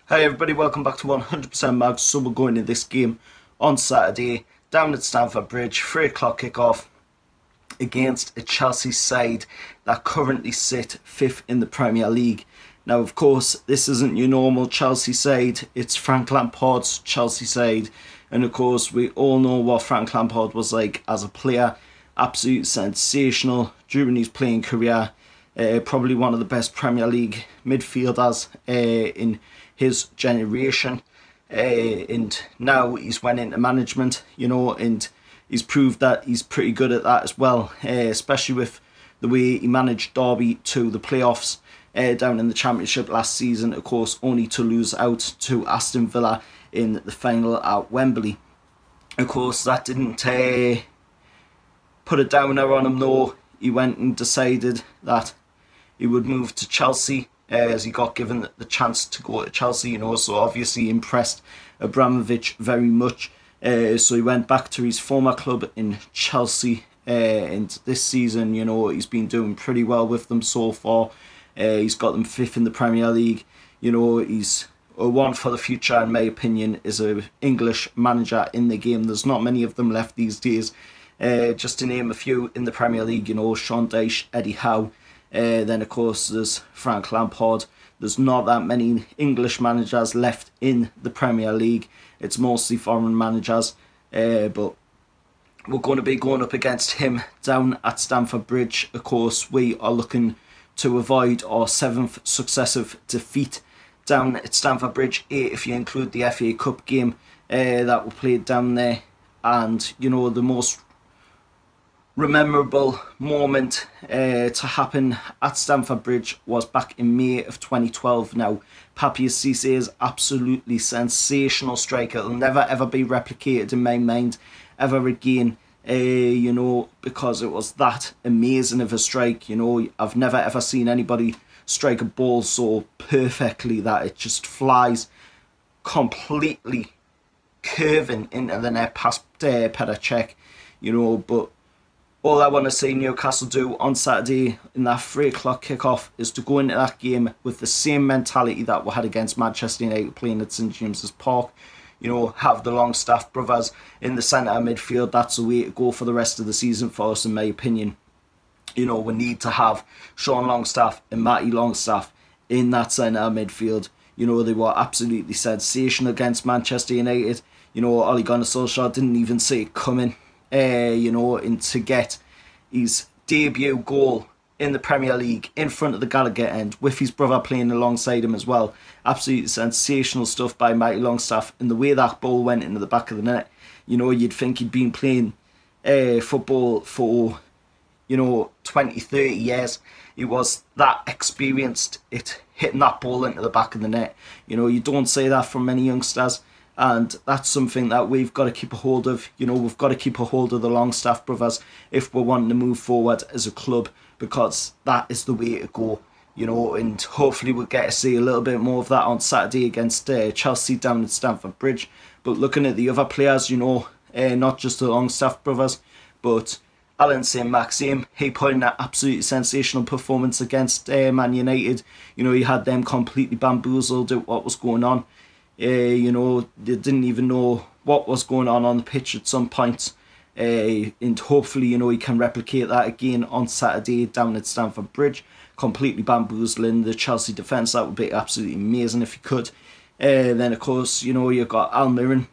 Hi everybody, welcome back to 100% Mags. So we're going to this game on Saturday down at Stamford Bridge, 3 o'clock kickoff against a Chelsea side that currently sit 5th in the Premier League. Now of course this isn't your normal Chelsea side, it's Frank Lampard's Chelsea side, and of course we all know what Frank Lampard was like as a player. Absolutely sensational during his playing career. Probably one of the best Premier League midfielders in his generation, and now he's went into management, and he's proved that he's pretty good at that as well, especially with the way he managed Derby to the playoffs down in the Championship last season, of course, only to lose out to Aston Villa in the final at Wembley. Of course, that didn't put a downer on him though. He went and decided that he would move to Chelsea, as he got given the chance to go to Chelsea, so obviously impressed Abramovich very much. So he went back to his former club in Chelsea, and this season, he's been doing pretty well with them so far. He's got them 5th in the Premier League. He's a one for the future, in my opinion, is an English manager in the game. There's not many of them left these days. Just to name a few in the Premier League, Sean Dyche, Eddie Howe. Then of course there's Frank Lampard. There's not that many English managers left in the Premier League. It's mostly foreign managers, but we're going to be going up against him down at Stamford Bridge. Of course, we are looking to avoid our 7th successive defeat down at Stamford Bridge, 8 if you include the FA Cup game that we played down there. And the most memorable moment to happen at Stamford Bridge was back in May of 2012. Now, Papiss Cissé is absolutely sensational striker. It'll never ever be replicated in my mind ever again, because it was that amazing of a strike. I've never ever seen anybody strike a ball so perfectly that it just flies completely curving into the net past Petr Cech, but all I want to see Newcastle do on Saturday in that 3 o'clock kickoff is to go into that game with the same mentality that we had against Manchester United playing at St James's Park. Have the Longstaff brothers in the centre of midfield. That's the way to go for the rest of the season for us, in my opinion. We need to have Sean Longstaff and Matty Longstaff in that centre of midfield. They were absolutely sensational against Manchester United. Ole Gunnar Solskjaer didn't even see it coming. And to get his debut goal in the Premier League in front of the Gallagher end with his brother playing alongside him as well. Absolutely sensational stuff by Matty Longstaff, and the way that ball went into the back of the net, you'd think he'd been playing football for 20, 30 years. He was that experienced at hitting that ball into the back of the net. You don't say that from many youngsters. And that's something that we've got to keep a hold of. We've got to keep a hold of the Longstaff brothers if we're wanting to move forward as a club, because that is the way to go. And hopefully we'll get to see a little bit more of that on Saturday against Chelsea down at Stamford Bridge. But looking at the other players, not just the Longstaff brothers, but Alan Saint-Maxime, he put in that absolutely sensational performance against Man United. He had them completely bamboozled at what was going on. They didn't even know what was going on the pitch at some points, and hopefully he can replicate that again on Saturday down at Stamford Bridge, completely bamboozling the Chelsea defence. That would be absolutely amazing if he could. Then of course you've got Almiron.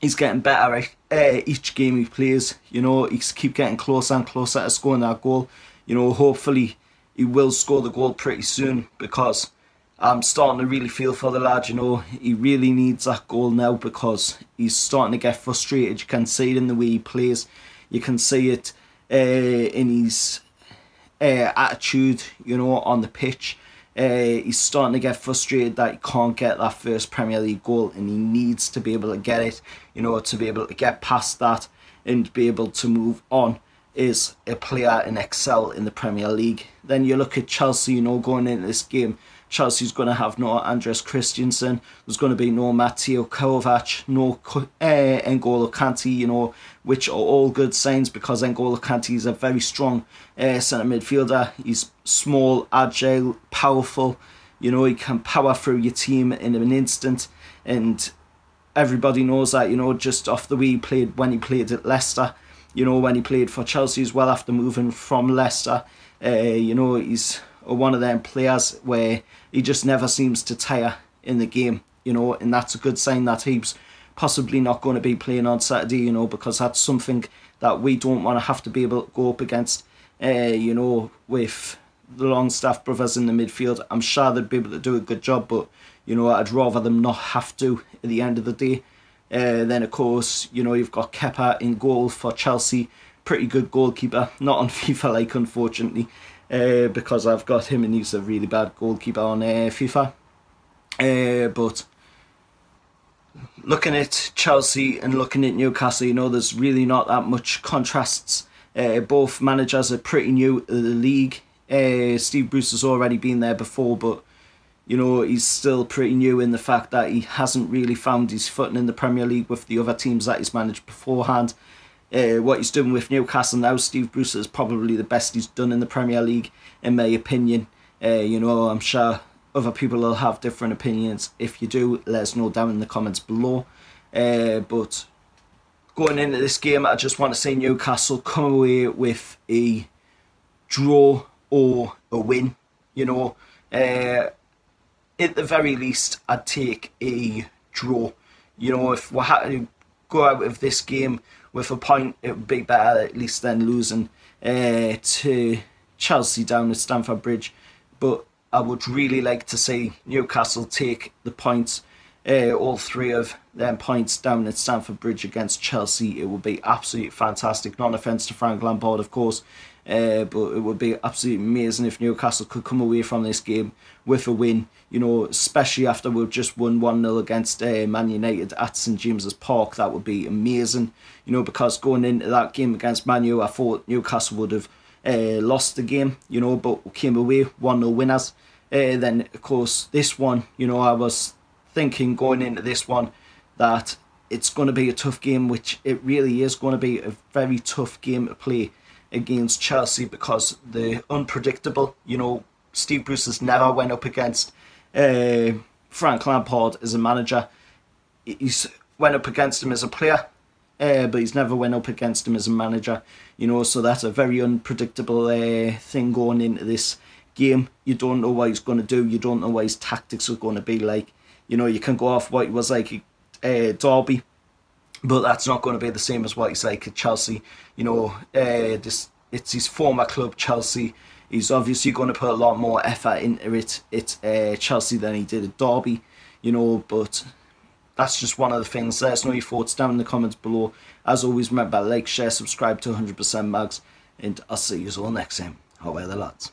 He's getting better each game he plays. He's keep getting closer and closer to scoring that goal. Hopefully he will score the goal pretty soon, because I'm starting to really feel for the lad. He really needs that goal now, because he's starting to get frustrated. You can see it in the way he plays. You can see it in his attitude, on the pitch. He's starting to get frustrated that he can't get that first Premier League goal, and he needs to be able to get it, to be able to get past that and be able to move on is a player and excel in the Premier League. Then you look at Chelsea, going into this game. Chelsea's going to have no Andres Christensen. There's going to be no Mateo Kovac, no N'Golo Kante, which are all good signs, because N'Golo Kante is a very strong centre midfielder. He's small, agile, powerful. You know, he can power through your team in an instant, and everybody knows that, you know, just off the way he played when he played at Leicester, you know, when he played for Chelsea as well after moving from Leicester. You know, he's one of them players where he just never seems to tire in the game, you know, and that's a good sign that he's possibly not going to be playing on Saturday, you know, because that's something that we don't want to have to be able to go up against, you know, with the Longstaff brothers in the midfield. I'm sure they'd be able to do a good job, but, you know, I'd rather them not have to at the end of the day. Then, of course, you know, you've got Kepa in goal for Chelsea. Pretty good goalkeeper. Not on FIFA, like, unfortunately, because I've got him and he's a really bad goalkeeper on FIFA. But looking at Chelsea and looking at Newcastle, you know, there's really not that much contrasts. Both managers are pretty new to the league. Steve Bruce has already been there before, but, you know, he's still pretty new in the fact that he hasn't really found his footing in the Premier League with the other teams that he's managed beforehand. What he's doing with Newcastle now, Steve Bruce, is probably the best he's done in the Premier League, in my opinion. You know, I'm sure other people will have different opinions. If you do, let us know down in the comments below. But going into this game, I just want to say Newcastle come away with a draw or a win. You know, at the very least, I'd take a draw. You know, if we had to go out of this game with a point, it would be better at least than losing to Chelsea down at Stamford Bridge. But I would really like to see Newcastle take the points, all three of them points down at Stamford Bridge against Chelsea. It would be absolutely fantastic. Not an offence to Frank Lampard, of course, but it would be absolutely amazing if Newcastle could come away from this game with a win, you know, especially after we've just won 1-0 against Man United at St James's Park. That would be amazing, you know, because going into that game against Man U, I thought Newcastle would have lost the game, you know, but we came away 1-0 winners. Then, of course, this one, you know, I was thinking going into this one that it's going to be a tough game, which it really is going to be a very tough game to play against Chelsea because they're unpredictable. You know, Steve Bruce has never went up against Frank Lampard as a manager. He's went up against him as a player, but he's never went up against him as a manager. You know, so that's a very unpredictable thing going into this game. You don't know what he's going to do. You don't know what his tactics are going to be like. You know, you can go off what he was like at Derby, but that's not going to be the same as what he's like at Chelsea. You know, it's his former club, Chelsea. He's obviously going to put a lot more effort into it at Chelsea than he did at Derby, you know, but that's just one of the things. Let us know your thoughts down in the comments below. As always, remember, like, share, subscribe to 100% Mags, and I'll see you all next time. How are the lads?